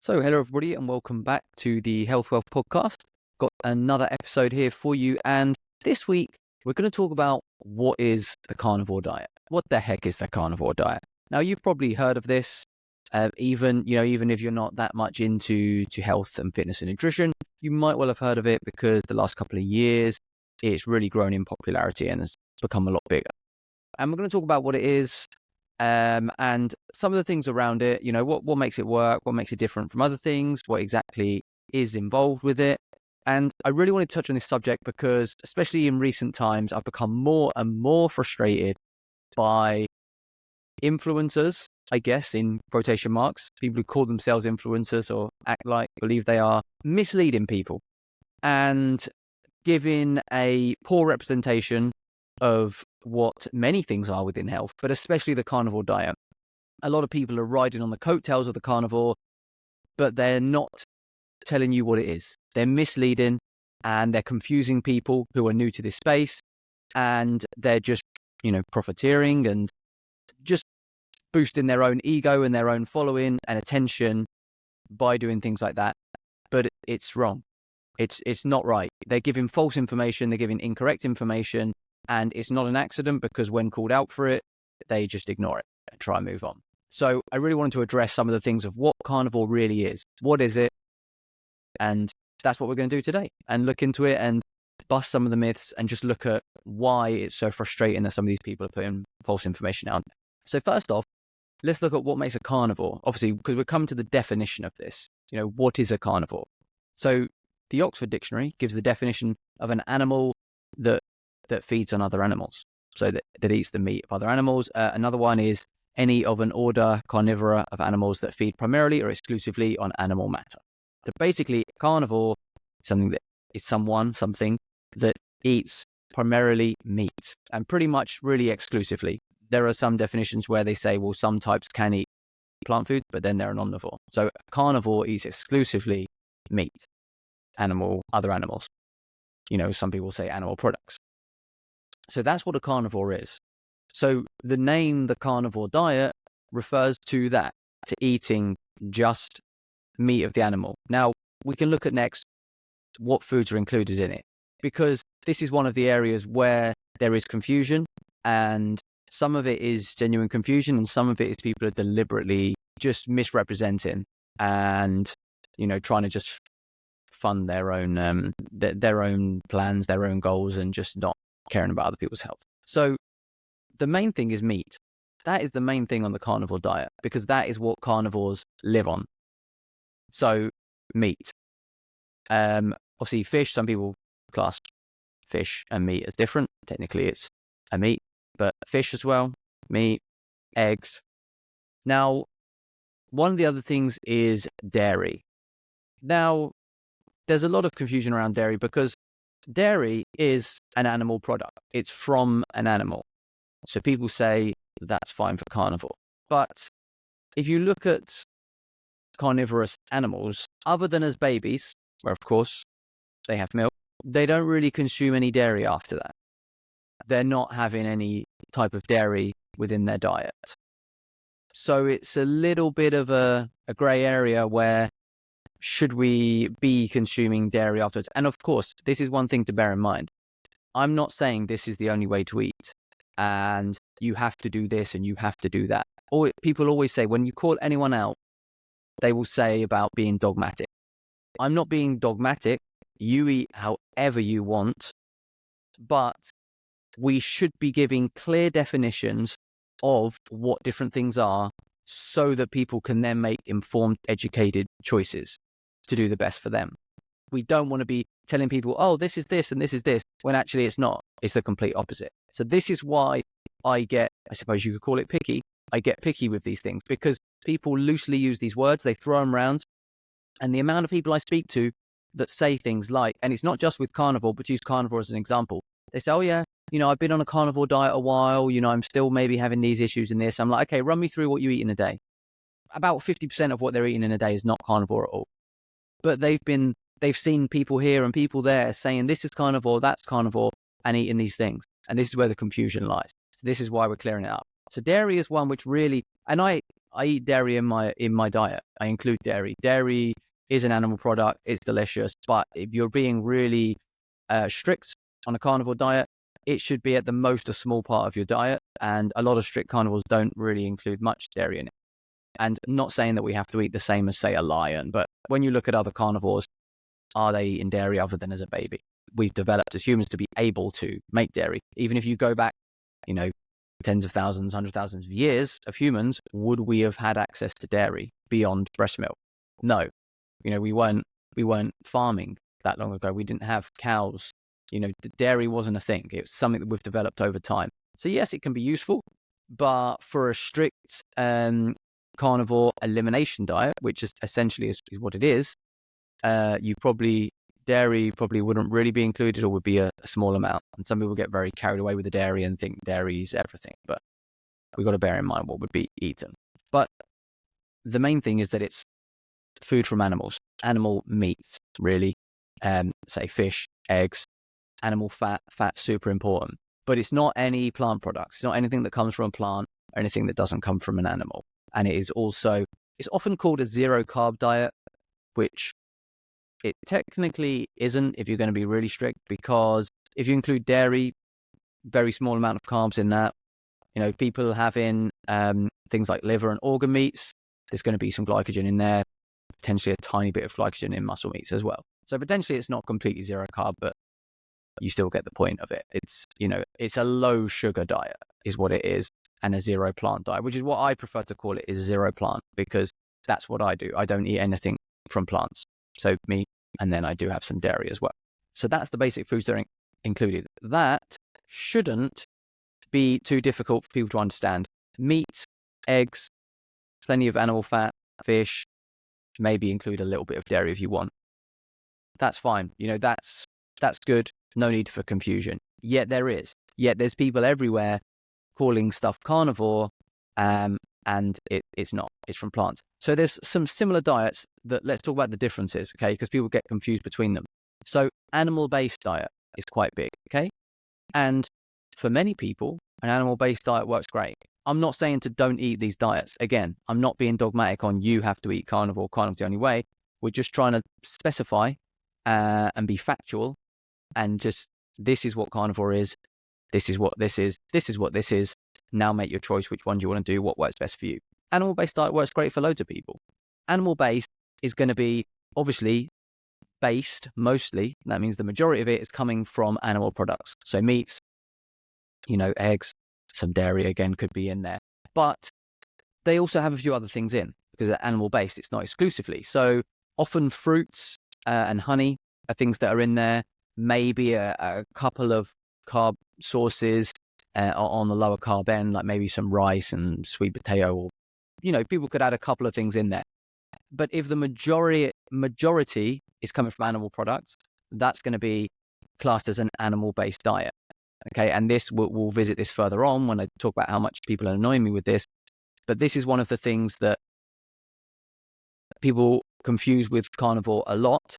So, hello everybody, and welcome back to the Health Wealth Podcast. Got another episode here for you, and this week we're going to talk about what is the carnivore diet. What the heck is the carnivore diet? Now, you've probably heard of this, even if you're not that much into health and fitness and nutrition, you might well have heard of it because the last couple of years it's really grown in popularity and has become a lot bigger. And we're going to talk about what it is. And some of the things around it, what makes it work, what makes it different from other things, what exactly is involved with it. And I really want to touch on this subject because, especially in recent times, I've become more and more frustrated by influencers, I guess, in quotation marks, people who call themselves influencers or act like, believe they are, misleading people and giving a poor representation of what many things are within health, but especially the carnivore diet. A lot of people are riding on the coattails of the carnivore, but they're not telling you what it is. They're misleading and they're confusing people who are new to this space, and they're just, profiteering and just boosting their own ego and their own following and attention by doing things like that. But it's wrong. It's not right. They're giving false information. They're giving incorrect information. And it's not an accident because when called out for it, they just ignore it and try and move on. So I really wanted to address some of the things of what carnivore really is. What is it? And that's what we're going to do today, and look into it and bust some of the myths and just look at why it's so frustrating that some of these people are putting false information out there. So first off, let's look at what makes a carnivore. Obviously, because we're coming to the definition of this. What is a carnivore? So the Oxford Dictionary gives the definition of an animal that feeds on other animals, so that eats the meat of other animals. Another one is any of an order carnivora of animals that feed primarily or exclusively on animal matter. So basically, carnivore is something that eats primarily meat, and pretty much really exclusively. There are some definitions where they say, well, some types can eat plant food, but then they're an omnivore. So carnivore eats exclusively meat, other animals. Some people say animal products. So that's what a carnivore is. So the name, the carnivore diet, refers to that, to eating just meat of the animal. Now, we can look at next what foods are included in it, because this is one of the areas where there is confusion, and some of it is genuine confusion, and some of it is people are deliberately just misrepresenting and, trying to just fund their own plans, their own goals, and just not caring about other people's health. So the main thing is meat. That is the main thing on the carnivore diet, because that is what carnivores live on. So meat. Obviously fish, some people class fish and meat as different. Technically it's a meat, but fish as well, meat, eggs. Now, one of the other things is dairy. Now, there's a lot of confusion around dairy because dairy is an animal product. It's from an animal. So people say that's fine for carnivore. But if you look at carnivorous animals, other than as babies, where of course they have milk, they don't really consume any dairy after that. They're not having any type of dairy within their diet. So it's a little bit of a gray area where should we be consuming dairy afterwards? And of course, this is one thing to bear in mind. I'm not saying this is the only way to eat and you have to do this and you have to do that. Or people always say, when you call anyone out, they will say about being dogmatic. I'm not being dogmatic. You eat however you want, but we should be giving clear definitions of what different things are so that people can then make informed, educated choices to do the best for them. We don't want to be telling people, oh, this is this and this is this, when actually it's not. It's the complete opposite. So this is why I suppose you could call it picky. I get picky with these things because people loosely use these words, they throw them around. And the amount of people I speak to that say things like, and it's not just with carnivore, but use carnivore as an example. They say, oh yeah, I've been on a carnivore diet a while, I'm still maybe having these issues in this. I'm like, okay, run me through what you eat in a day. About 50% of what they're eating in a day is not carnivore at all. But they've seen people here and people there saying this is carnivore, that's carnivore, and eating these things. And this is where the confusion lies. So this is why we're clearing it up. So dairy is one which really, and I I eat dairy in my diet. I include dairy. Dairy is an animal product. It's delicious. But if you're being really strict on a carnivore diet, it should be at the most a small part of your diet. And a lot of strict carnivores don't really include much dairy in it. And not saying that we have to eat the same as, say, a lion, but when you look at other carnivores, are they eating dairy other than as a baby? We've developed as humans to be able to make dairy. Even if you go back, tens of thousands, 100,000 of years of humans, would we have had access to dairy beyond breast milk? No. We weren't farming that long ago. We didn't have cows. Dairy wasn't a thing. It was something that we've developed over time. So yes, it can be useful, but for a strict carnivore elimination diet, which is essentially is what it is, dairy probably wouldn't really be included, or would be a small amount. And some people get very carried away with the dairy and think dairy is everything, but we've got to bear in mind what would be eaten. But the main thing is that it's food from animals, animal meats, really, say fish, eggs, animal fat. Fat's super important, but it's not any plant products. It's not anything that comes from a plant or anything that doesn't come from an animal. And it's often called a zero carb diet, which it technically isn't if you're going to be really strict, because if you include dairy, very small amount of carbs in that. People having things like liver and organ meats, there's going to be some glycogen in there, potentially a tiny bit of glycogen in muscle meats as well. So potentially it's not completely zero carb, but you still get the point of it. It's a low sugar diet is what it is, and a zero plant diet, which is what I prefer to call it, is a zero plant, because that's what I do. I don't eat anything from plants. So meat, and then I do have some dairy as well. So that's the basic foods that are included. That shouldn't be too difficult for people to understand. Meat, eggs, plenty of animal fat, fish, maybe include a little bit of dairy if you want. That's fine. That's good. No need for confusion. Yet there's people everywhere calling stuff carnivore, and it's not. It's from plants. So there's some similar diets that, let's talk about the differences, okay? Because people get confused between them. So animal-based diet is quite big, okay? And for many people, an animal-based diet works great. I'm not saying to don't eat these diets. Again, I'm not being dogmatic on you have to eat carnivore. Carnivore's the only way. We're just trying to specify and be factual, and just, this is what carnivore is. This is what this is. This is what this is. Now make your choice which one do you want to do, what works best for you. Animal-based diet works great for loads of people. Animal-based is going to be obviously based mostly. That means the majority of it is coming from animal products. So meats, eggs, some dairy again could be in there. But they also have a few other things in, because they're animal-based. It's not exclusively. So often fruits and honey are things that are in there. Maybe a couple of carb sources on the lower carb end, like maybe some rice and sweet potato, or people could add a couple of things in there. But if the majority is coming from animal products, that's going to be classed as an animal-based diet. Okay, and this we'll visit this further on when I talk about how much people are annoying me with this. But this is one of the things that people confuse with carnivore a lot.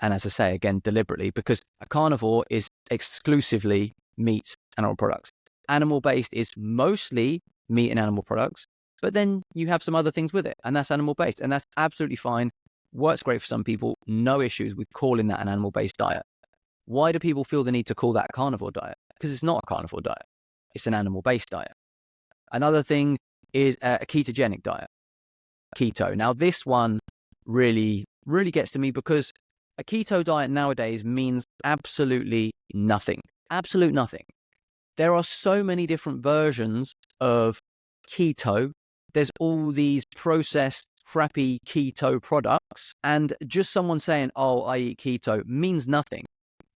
And as I say, again, deliberately, because a carnivore is exclusively meat and animal products. Animal-based is mostly meat and animal products, but then you have some other things with it, and that's animal-based, and that's absolutely fine. Works great for some people. No issues with calling that an animal-based diet. Why do people feel the need to call that a carnivore diet? Because it's not a carnivore diet. It's an animal-based diet. Another thing is a ketogenic diet. Keto. Now, this one really, really gets to me, because a keto diet nowadays means absolutely nothing. Absolute nothing. There are so many different versions of keto. There's all these processed, crappy keto products. And just someone saying, oh, I eat keto, means nothing.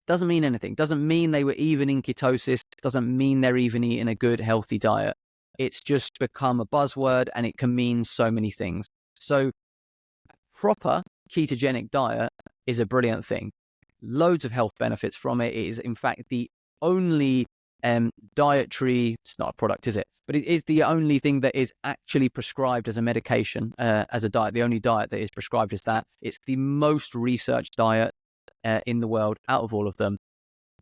Doesn't mean anything. Doesn't mean they were even in ketosis. Doesn't mean they're even eating a good, healthy diet. It's just become a buzzword, and it can mean so many things. So proper ketogenic diet is a brilliant thing. Loads of health benefits from it. It is, in fact, the only dietary, it's not a product, is it? But it is the only thing that is actually prescribed as a medication, as a diet, the only diet that is prescribed as that. It's the most researched diet in the world out of all of them.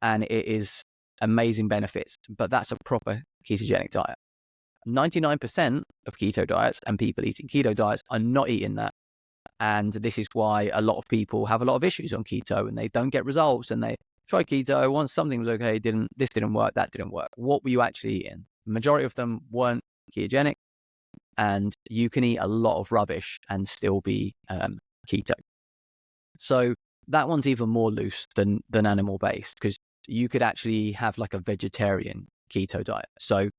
And it is amazing benefits, but that's a proper ketogenic diet. 99% of keto diets and people eating keto diets are not eating that. And this is why a lot of people have a lot of issues on keto and they don't get results, and they try keto once something was okay, this didn't work, that didn't work. What were you actually eating? The majority of them weren't ketogenic, and you can eat a lot of rubbish and still be keto. So that one's even more loose than animal based, because you could actually have like a vegetarian keto diet. So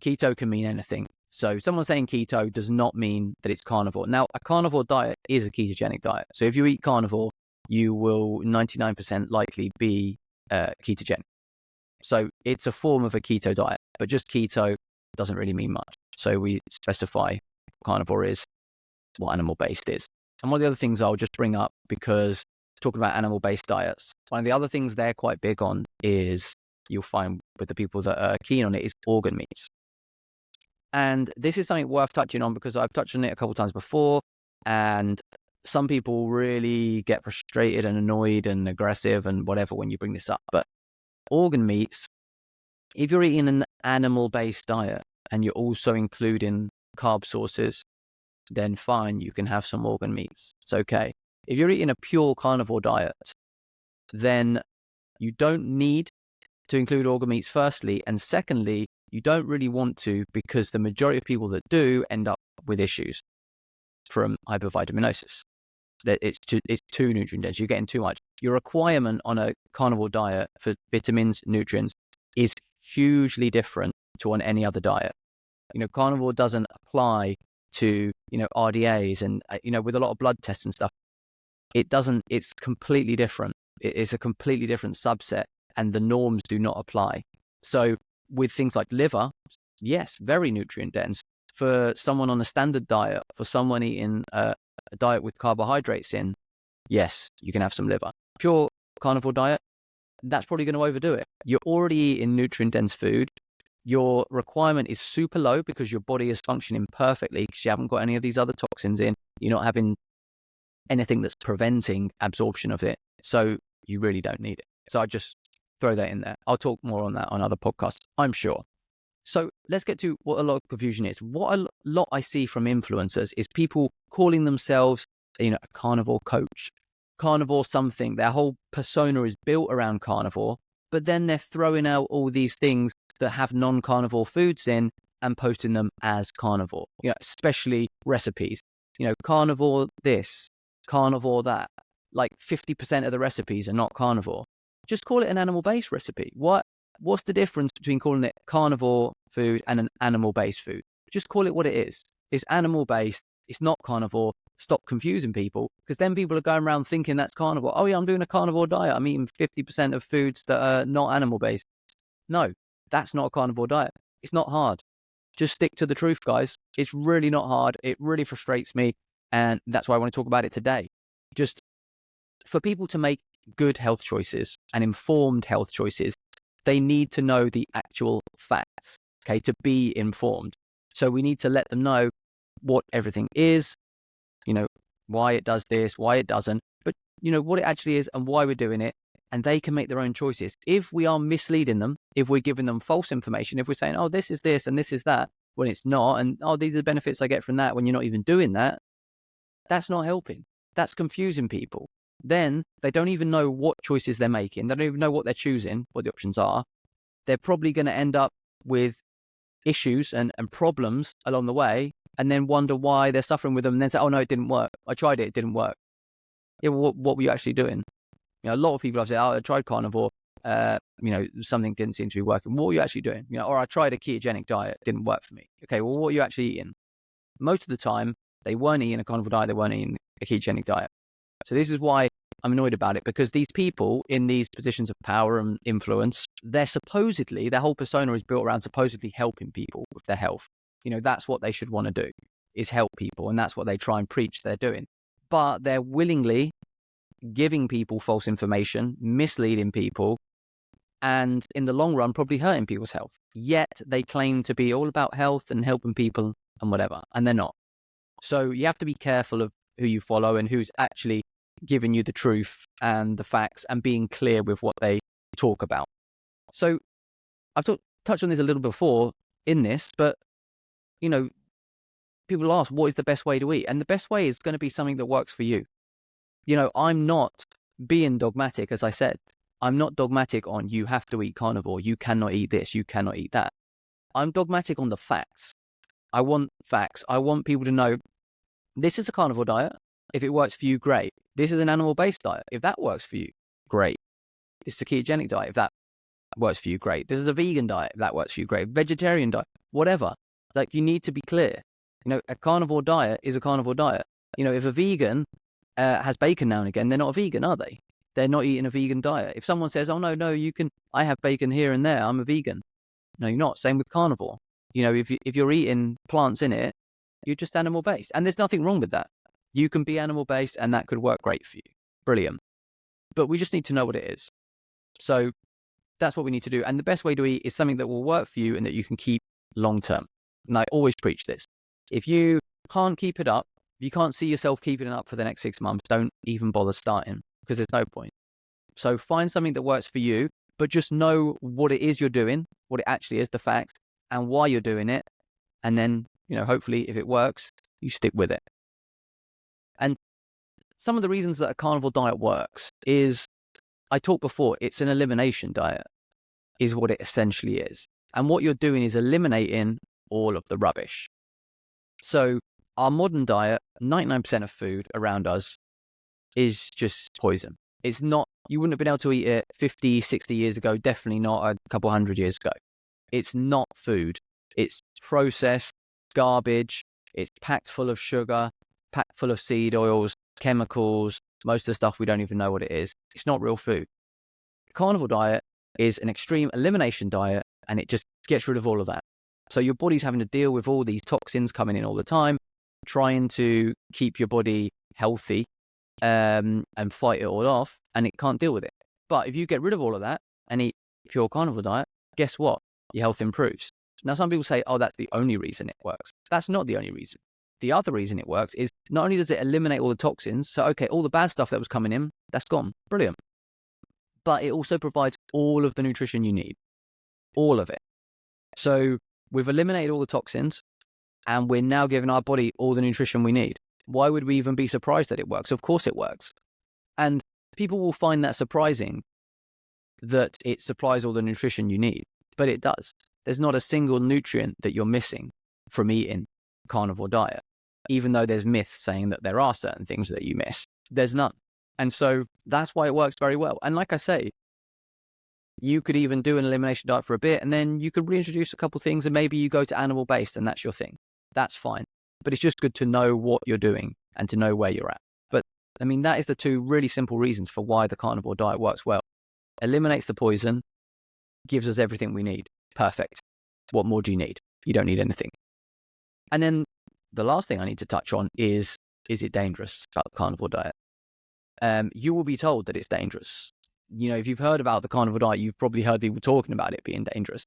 keto can mean anything. So someone saying keto does not mean that it's carnivore. Now, a carnivore diet is a ketogenic diet. So if you eat carnivore, you will 99% likely be ketogenic. So it's a form of a keto diet, but just keto doesn't really mean much. So we specify what carnivore is, what animal-based is. And one of the other things I'll just bring up, because talking about animal-based diets, one of the other things they're quite big on is, you'll find with the people that are keen on it, is organ meats. And this is something worth touching on because I've touched on it a couple of times before, and some people really get frustrated and annoyed and aggressive and whatever when you bring this up. But organ meats, if you're eating an animal-based diet and you're also including carb sources, then fine, you can have some organ meats. It's okay. If you're eating a pure carnivore diet, then you don't need to include organ meats, firstly, and secondly, you don't really want to, because the majority of people that do end up with issues from hypervitaminosis. It's too nutrient dense. You're getting too much. Your requirement on a carnivore diet for vitamins, nutrients is hugely different to on any other diet. Carnivore doesn't apply to, RDAs and, with a lot of blood tests and stuff. It doesn't, it's completely different. It's a completely different subset, and the norms do not apply. So with things like liver, yes, very nutrient dense. For someone on a standard diet, for someone eating a diet with carbohydrates in, yes, you can have some liver. Pure carnivore diet, that's probably going to overdo it. You're already eating nutrient dense food. Your requirement is super low because your body is functioning perfectly because you haven't got any of these other toxins in. You're not having anything that's preventing absorption of it. So you really don't need it. So I just throw that in there. I'll talk more on that on other podcasts, I'm sure. So let's get to what a lot of confusion is. What a lot I see from influencers is people calling themselves, a carnivore coach, carnivore something. Their whole persona is built around carnivore, but then they're throwing out all these things that have non-carnivore foods in and posting them as carnivore, especially recipes, carnivore this, carnivore that. Like 50% of the recipes are not carnivore. Just call it an animal-based recipe. What's the difference between calling it carnivore food and an animal-based food? Just call it what it is. It's animal-based. It's not carnivore. Stop confusing people, because then people are going around thinking that's carnivore. Oh yeah, I'm doing a carnivore diet. I'm eating 50% of foods that are not animal-based. No, that's not a carnivore diet. It's not hard. Just stick to the truth, guys. It's really not hard. It really frustrates me. And that's why I want to talk about it today. Just for people to make good health choices and informed health choices, they need to know the actual facts, okay, to be informed. So we need to let them know what everything is, why it does this, why it doesn't, but, what it actually is and why we're doing it. And they can make their own choices. If we are misleading them, if we're giving them false information, if we're saying, oh, this is this and this is that, when it's not, and oh, these are the benefits I get from that, when you're not even doing that, that's not helping. That's confusing people. Then they don't even know what choices they're making. They don't even know what they're choosing, what the options are. They're probably going to end up with issues and problems along the way, and then wonder why they're suffering with them, and then say, oh, no, it didn't work. I tried it. It didn't work. Yeah, well, what were you actually doing? A lot of people have said, oh, I tried carnivore. Something didn't seem to be working. What were you actually doing? Or I tried a ketogenic diet. It didn't work for me. Okay, well, what are you actually eating? Most of the time, they weren't eating a carnivore diet. They weren't eating a ketogenic diet. So this is why I'm annoyed about it, because these people in these positions of power and influence, their whole persona is built around supposedly helping people with their health. That's what they should want to do, is help people. And that's what they try and preach they're doing. But they're willingly giving people false information, misleading people, and in the long run, probably hurting people's health. Yet they claim to be all about health and helping people and whatever, and they're not. So you have to be careful of who you follow and who's actually giving you the truth and the facts and being clear with what they talk about. So I've touched on this a little before in this, but people ask, what is the best way to eat? And the best way is going to be something that works for you. I'm not being dogmatic, as I said. I'm not dogmatic on you have to eat carnivore. You cannot eat this. You cannot eat that. I'm dogmatic on the facts. I want facts. I want people to know this is a carnivore diet. If it works for you, great. This is an animal-based diet. If that works for you, great. This is a ketogenic diet. If that works for you, great. This is a vegan diet. If that works for you, great. Vegetarian diet, whatever. Like, you need to be clear. A carnivore diet is a carnivore diet. If a vegan has bacon now and again, they're not a vegan, are they? They're not eating a vegan diet. If someone says, oh, no, I have bacon here and there, I'm a vegan. No, you're not. Same with carnivore. If you're eating plants in it, you're just animal-based. And there's nothing wrong with that. You can be animal-based and that could work great for you. Brilliant. But we just need to know what it is. So that's what we need to do. And the best way to eat is something that will work for you and that you can keep long-term. And I always preach this. If you can't keep it up, if you can't see yourself keeping it up for the next 6 months, don't even bother starting, because there's no point. So find something that works for you, but just know what it is you're doing, what it actually is, the facts, and why you're doing it. And then, hopefully if it works, you stick with it. And some of the reasons that a carnivore diet works is, I talked before, it's an elimination diet, is what it essentially is. And what you're doing is eliminating all of the rubbish. So our modern diet, 99% of food around us is just poison. It's not, you wouldn't have been able to eat it 50, 60 years ago, definitely not a couple hundred years ago. It's not food. It's processed garbage. It's packed full of sugar, packed full of seed oils, chemicals, most of the stuff we don't even know what it is. It's not real food. The carnivore diet is an extreme elimination diet, and it just gets rid of all of that. So your body's having to deal with all these toxins coming in all the time, trying to keep your body healthy and fight it all off, and it can't deal with it. But if you get rid of all of that and eat pure carnivore diet, guess what? Your health improves. Now, some people say, oh, that's the only reason it works. That's not the only reason. The other reason it works is not only does it eliminate all the toxins, so okay, all the bad stuff that was coming in, that's gone. Brilliant. But it also provides all of the nutrition you need. All of it. So we've eliminated all the toxins, and we're now giving our body all the nutrition we need. Why would we even be surprised that it works? Of course it works. And people will find that surprising, that it supplies all the nutrition you need. But it does. There's not a single nutrient that you're missing from eating carnivore diet. Even though there's myths saying that there are certain things that you miss, there's none. And so that's why it works very well. And like I say, you could even do an elimination diet for a bit, and then you could reintroduce a couple things, and maybe you go to animal-based and that's your thing. That's fine. But it's just good to know what you're doing and to know where you're at. But I mean, that is the two really simple reasons for why the carnivore diet works well. Eliminates the poison, gives us everything we need. Perfect. What more do you need? You don't need anything. And then the last thing I need to touch on is it dangerous about the carnivore diet? You will be told that it's dangerous. If you've heard about the carnivore diet, you've probably heard people talking about it being dangerous.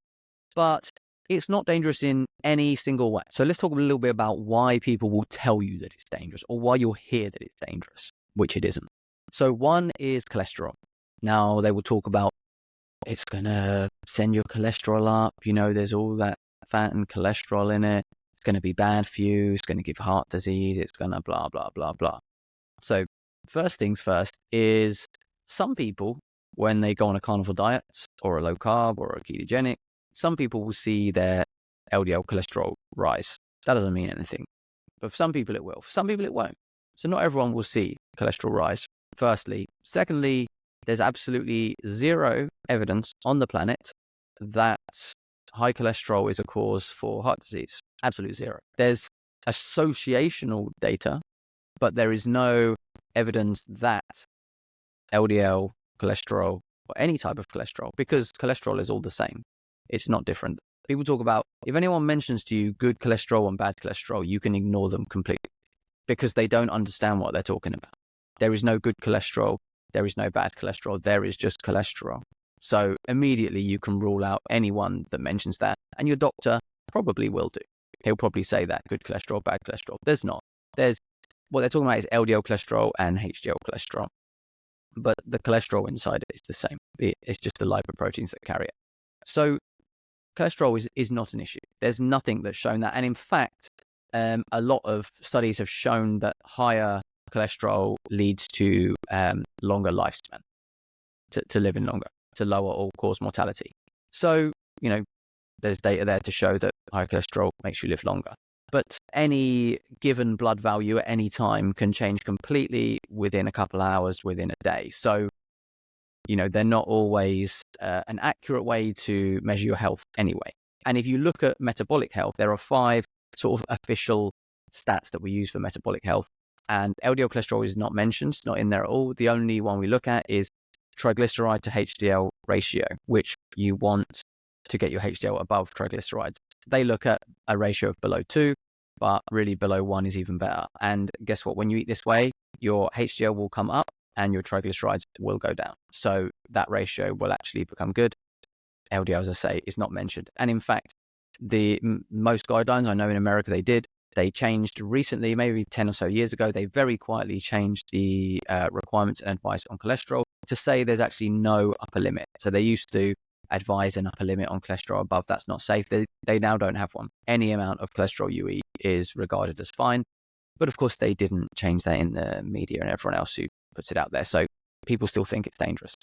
But it's not dangerous in any single way. So let's talk a little bit about why people will tell you that it's dangerous, or why you'll hear that it's dangerous, which it isn't. So one is cholesterol. Now they will talk about it's going to send your cholesterol up. There's all that fat and cholesterol in it. It's going to be bad for you. It's going to give heart disease. It's going to blah, blah, blah, blah. So first things first is some people, when they go on a carnivore diet or a low carb or a ketogenic, some people will see their LDL cholesterol rise. That doesn't mean anything. But for some people it will. For some people it won't. So not everyone will see cholesterol rise, firstly. Secondly, there's absolutely zero evidence on the planet that high cholesterol is a cause for heart disease. Absolute zero. There's associational data, but there is no evidence that LDL, cholesterol, or any type of cholesterol, because cholesterol is all the same. It's not different. People talk about, if anyone mentions to you good cholesterol and bad cholesterol, you can ignore them completely because they don't understand what they're talking about. There is no good cholesterol. There is no bad cholesterol. There is just cholesterol. So immediately you can rule out anyone that mentions that, and your doctor probably will do. He'll probably say that good cholesterol, bad cholesterol. There's not. What they're talking about is LDL cholesterol and HDL cholesterol. But the cholesterol inside it is the same. It's just the lipoproteins that carry it. So cholesterol is not an issue. There's nothing that's shown that. And in fact, a lot of studies have shown that higher cholesterol leads to longer lifespan, to living longer, to lower all-cause mortality. So, there's data there to show that high cholesterol makes you live longer. But any given blood value at any time can change completely within a couple of hours, within a day. So, they're not always an accurate way to measure your health anyway. And if you look at metabolic health, there are 5 sort of official stats that we use for metabolic health. And LDL cholesterol is not mentioned, it's not in there at all. The only one we look at is triglyceride to HDL ratio, which you want to get your HDL above triglycerides. They look at a ratio of below 2, but really below 1 is even better. And guess what? When you eat this way, your HDL will come up and your triglycerides will go down. So that ratio will actually become good. LDL, as I say, is not mentioned. And in fact, the most guidelines, I know in America they changed recently, maybe 10 or so years ago, they very quietly changed the requirements and advice on cholesterol to say there's actually no upper limit. So they used to advise an upper limit on cholesterol above, that's not safe. They now don't have one. Any amount of cholesterol you eat is regarded as fine. But of course, they didn't change that in the media and everyone else who puts it out there. So people still think it's dangerous.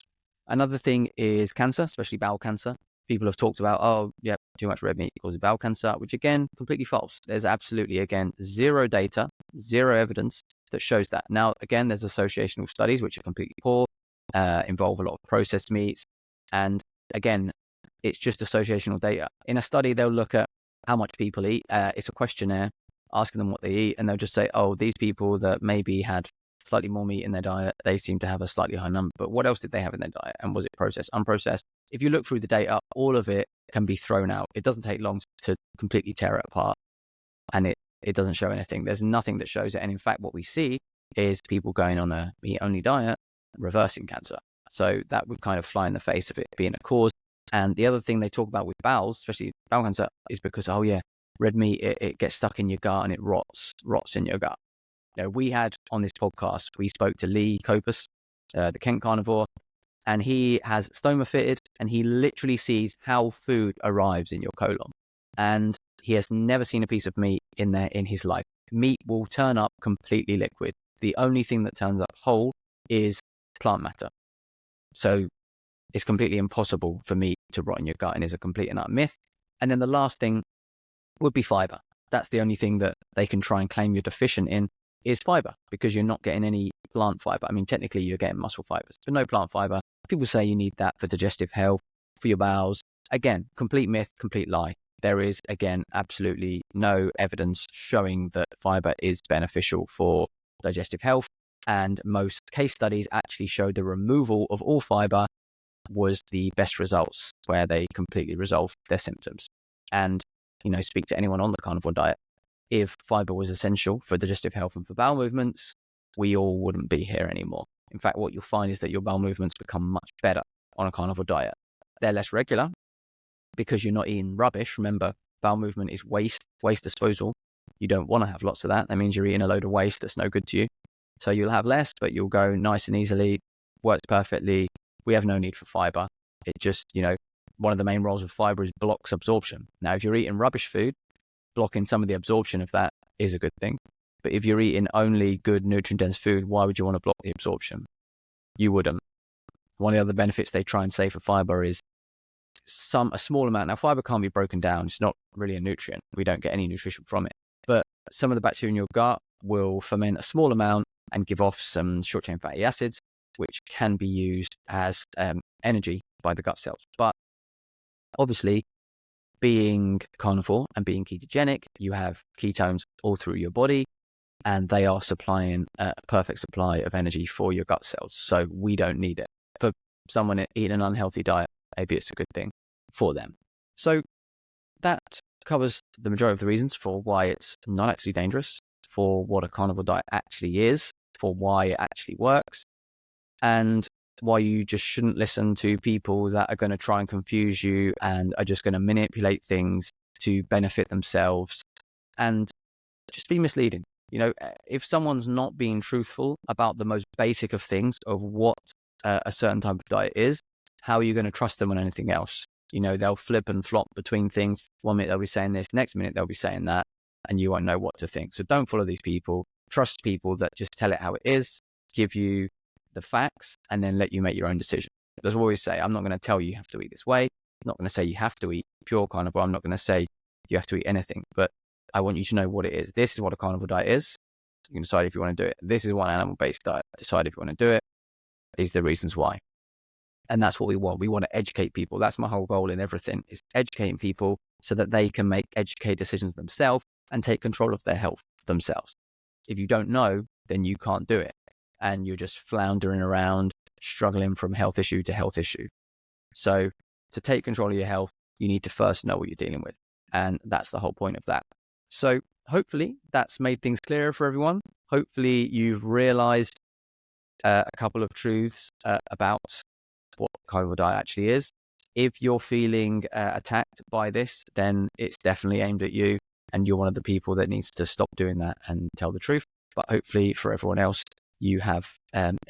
Another thing is cancer, especially bowel cancer. People have talked about, oh, yeah, too much red meat causes bowel cancer, which again, completely false. There's absolutely, again, zero data, zero evidence that shows that. Now, again, there's associational studies, which are completely poor, involve a lot of processed meats. And again, it's just associational data. In a study, they'll look at how much people eat. It's a questionnaire asking them what they eat, and they'll just say, oh, these people that maybe had slightly more meat in their diet, they seem to have a slightly high number. But what else did they have in their diet? And was it processed, unprocessed? If you look through the data, all of it can be thrown out. It doesn't take long to completely tear it apart, and it doesn't show anything. There's nothing that shows it. And in fact, what we see is people going on a meat-only diet, reversing cancer. So that would kind of fly in the face of it being a cause. And the other thing they talk about with bowels, especially bowel cancer, is because, oh yeah, red meat, it gets stuck in your gut and it rots in your gut. We had on this podcast, we spoke to Lee Copus, the Kent Carnivore, and he has stoma fitted, and he literally sees how food arrives in your colon. And he has never seen a piece of meat in there in his life. Meat will turn up completely liquid. The only thing that turns up whole is plant matter. So it's completely impossible for meat to rot in your gut and is a complete and utter myth. And then the last thing would be fiber. That's the only thing that they can try and claim you're deficient in is fiber, because you're not getting any plant fiber. I mean, technically you're getting muscle fibers, but no plant fiber. People say you need that for digestive health, for your bowels. Again, complete myth, complete lie. There is, again, absolutely no evidence showing that fiber is beneficial for digestive health. And most case studies actually show the removal of all fiber was the best results, where they completely resolved their symptoms. And, speak to anyone on the carnivore diet. If fiber was essential for digestive health and for bowel movements, we all wouldn't be here anymore. In fact, what you'll find is that your bowel movements become much better on a carnivore diet. They're less regular because you're not eating rubbish. Remember, bowel movement is waste disposal. You don't want to have lots of that. That means you're eating a load of waste that's no good to you. So you'll have less, but you'll go nice and easily, works perfectly. We have no need for fiber. It just, one of the main roles of fiber is blocks absorption. Now, if you're eating rubbish food, blocking some of the absorption of that is a good thing. But if you're eating only good nutrient-dense food, why would you want to block the absorption? You wouldn't. One of the other benefits they try and say for fiber is a small amount. Now, fiber can't be broken down. It's not really a nutrient. We don't get any nutrition from it. But some of the bacteria in your gut will ferment a small amount and give off some short-chain fatty acids, which can be used as energy by the gut cells. But obviously, being carnivore and being ketogenic, you have ketones all through your body, and they are supplying a perfect supply of energy for your gut cells. So we don't need it. For someone eating an unhealthy diet, maybe it's a good thing for them. So that covers the majority of the reasons for why it's not actually dangerous, for what a carnivore diet actually is, for why it actually works, and why you just shouldn't listen to people that are going to try and confuse you and are just going to manipulate things to benefit themselves and just be misleading. If someone's not being truthful about the most basic of things of what a certain type of diet is, how are you going to trust them on anything else? They'll flip and flop between things. 1 minute they'll be saying this, next minute they'll be saying that, and you won't know what to think. So don't follow these people. Trust people that just tell it how it is, give you the facts, and then let you make your own decision. As I always say, I'm not going to tell you have to eat this way. I'm not going to say you have to eat pure carnivore. I'm not going to say you have to eat anything, but I want you to know what it is. This is what a carnivore diet is. You can decide if you want to do it. This is one animal-based diet. Decide if you want to do it. These are the reasons why. And that's what we want. We want to educate people. That's my whole goal in everything, is educating people so that they can make educated decisions themselves and take control of their health themselves. If you don't know, then you can't do it. And you're just floundering around, struggling from health issue to health issue. So to take control of your health, you need to first know what you're dealing with. And that's the whole point of that. So hopefully that's made things clearer for everyone. Hopefully you've realized a couple of truths about what carnivore diet actually is. If you're feeling attacked by this, then it's definitely aimed at you, and you're one of the people that needs to stop doing that and tell the truth. But hopefully for everyone else, you have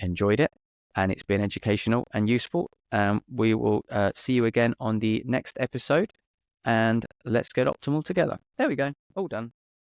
enjoyed it and it's been educational and useful. We will see you again on the next episode, and let's get optimal together. There we go. All done.